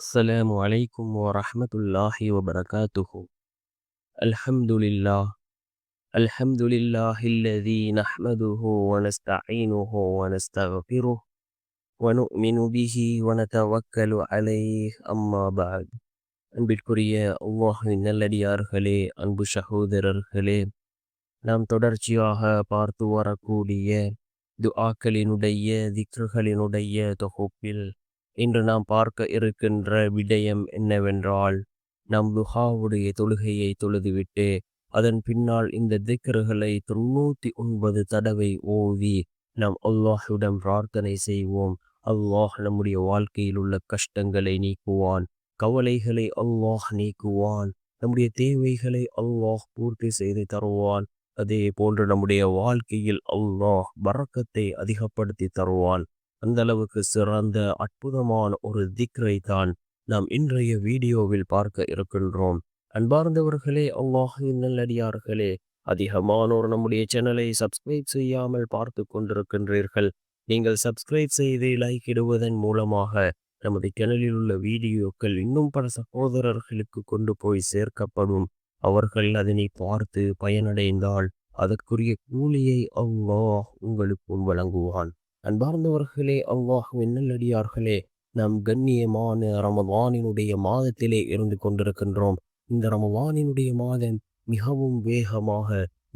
السلام عليكم ورحمة الله وبركاته. الحمد لله. الحمد لله الذي نحمده ونستعينه ونستغفره ونؤمن به ونتوكل عليه. أما بعد. அன்பிற்குரிய அல்லாஹ்வின் நல்லடியார்களே, அன்பு சகோதரர்களே, நாம் தொடர்ச்சியாக பார்த்து வரக்கூடிய துஆக்களினுடைய திக்ருகளினுடைய தொகுப்பில் இன்று நாம் பார்க்க இருக்கின்ற விடயம் என்னவென்றால், நாம் துஹாவுடைய தொழுகையை தொழுதுவிட்டு அதன் பின்னால் இந்த திக்ருகளை 99 தடவை ஓதி நாம் அல்லாஹ்விடம் பிரார்த்தனை செய்வோம். அல்லாஹ் நம்முடைய வாழ்க்கையில் உள்ள கஷ்டங்களை நீக்குவான், கவலைகளை அல்லாஹ் நீக்குவான், நம்முடைய தேவைகளை அல்லாஹ் பூர்த்தி செய்து தருவான். அதே போன்று நம்முடைய வாழ்க்கையில் அல்லாஹ் பரக்கத்தை அதிகப்படுத்தி தருவான். அந்த அளவுக்கு சிறந்த அற்புதமான ஒரு திக்ரை தான் நாம் இன்றைய வீடியோவில் பார்க்க இருக்கின்றோம். அன்பார்ந்தவர்களே, அல்லாஹ்வின் நல்லடியார்களே, அதிகமானோர் நம்முடைய சேனலை சப்ஸ்கிரைப் செய்யாமல் பார்த்து கொண்டிருக்கின்றீர்கள். நீங்கள் சப்ஸ்கிரைப் செய்து லைக் இடுவதன் மூலமாக நமது சேனலில் உள்ள வீடியோக்கள் இன்னும் பல சகோதரர்களுக்கு கொண்டு போய் சேர்க்கப்படும். அவர்கள் அதனை பார்த்து பயனடைந்தால் அதற்குரிய கூலியை அல்லாஹ் உங்களுக்கு வழங்குவான். அன்பார்ந்தவர்களே, அல்லாஹ்வின் நல்லடியார்களே, நாம் கண்ணியமான ரமதானினுடைய மாதத்திலே இருந்து கொண்டிருக்கின்றோம். இந்த ரமதானினுடைய மாதம் மிகவும் வேகமாக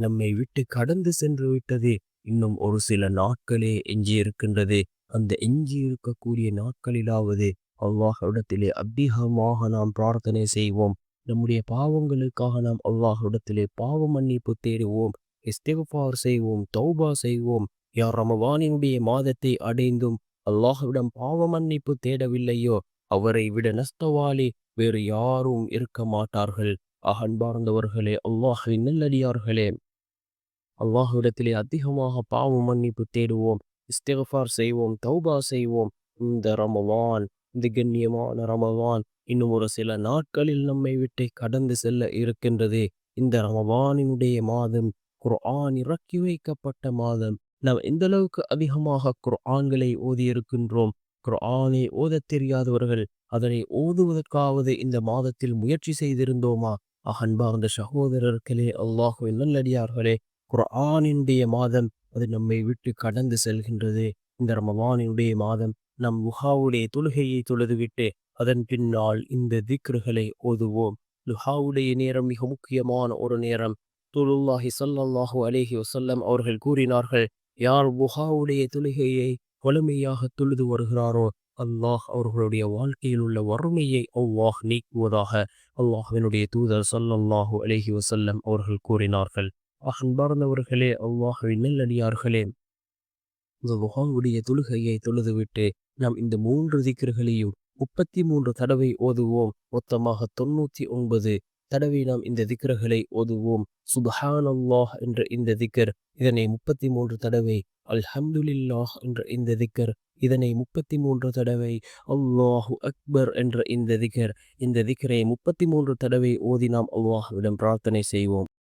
நம்மை விட்டு கடந்து சென்று விட்டது. இன்னும் ஒரு சில நாட்களே எஞ்சி இருக்கின்றது. அந்த எஞ்சி இருக்கக்கூடிய நாட்களிலாவது அல்லாஹ்விடத்திலே அதிகமாக நாம் பிரார்த்தனை செய்வோம். நம்முடைய பாவங்களுக்காக நாம் அல்லாஹ்விடத்திலே பாவ மன்னிப்பு தேடுவோம், இஸ்திக்ஃபார் செய்வோம், தௌபா செய்வோம். யார் ரமதானினுடைய மாதத்தை அடைந்தும் அல்லாஹ்விடம் பாவ மன்னிப்பு தேடவில்லையோ அவரை விட நஷ்டவாளி வேறு யாரும் இருக்க மாட்டார்கள். அன்பார்ந்தவர்களே, அல்லாஹ்வின் நல்லடியார்களே, அல்லாஹ்விடத்திலே அதிகமாக பாவ மன்னிப்பு தேடுவோம், இஸ்திக்ஃபார் செய்வோம், தௌபா செய்வோம். இந்த ரமலான், இந்த கண்ணியமான ரமலான் இன்னும் ஒரு சில நாட்களில் நம்மை விட்டு கடந்து செல்ல இருக்கின்றது. இந்த ரமலானினுடைய மாதம் குர்ஆன் இறக்கி வைக்கப்பட்ட மாதம். நாம் எந்த அளவுக்கு அதிகமாக குர்ஆன்களை ஓதி இருக்கின்றோம். குர்ஆனை ஓதத் தெரியாதவர்கள் அதனை ஓதுவதற்காவது இந்த மாதத்தில் முயற்சி செய்திருந்தோமா? அன்பார்ந்த சகோதரர்களே, அல்லாஹ்வின் நல்லடியார்களே, குர்ஆனினுடைய மாதம் அது நம்மை விட்டு கடந்து செல்கின்றது. இந்த ரமலானினுடைய மாதம் நம் லுஹாவுடைய தொழுகையை தொழுதுவிட்டு அதன் பின்னால் இந்த திக்ருகளை ஓதுவோம். லுஹாவுடைய நேரம் மிக முக்கியமான ஒரு நேரம். ரசூலுல்லாஹி ஸல்லல்லாஹு அலைஹி வஸல்லம் அவர்கள் கூறினார்கள், யார் லுஹாவுடைய தொழுகையை வலிமையாக தொழுது வருகிறாரோ அல்லாஹ் அவர்களுடைய வாழ்க்கையில் உள்ள வறுமையை அல்லாஹ் நீக்குவதாக அல்லாஹ்வினுடைய தூதர் ஸல்லல்லாஹு அலைஹி வஸல்லம் அவர்கள் கூறினார்கள். அன்பார்ந்தவர்களே, அல்லாஹ்வின் நல்லடியார்களே, இந்த லுஹாவுடைய தொழுகையை தொழுதுவிட்டு நாம் இந்த 3 திக்ருகளையும் 33 தடவை ஓதுவோம். மொத்தமாக 99 தடவை நாம் இந்த திக்ருகளை ஓதுவோம். சுப்ஹானல்லாஹ் என்ற இந்த திக்ர், இதனை 33 தடவை. அல்ஹம்துலில்லாஹ் என்ற இந்த திக்ர், இதனை 33 தடவை. அல்லாஹு அக்பர் என்ற இந்த திக்ர், இந்த திக்ரை 33 தடவை ஓதி நாம் அல்லாஹ்விடம் பிரார்த்தனை செய்வோம்.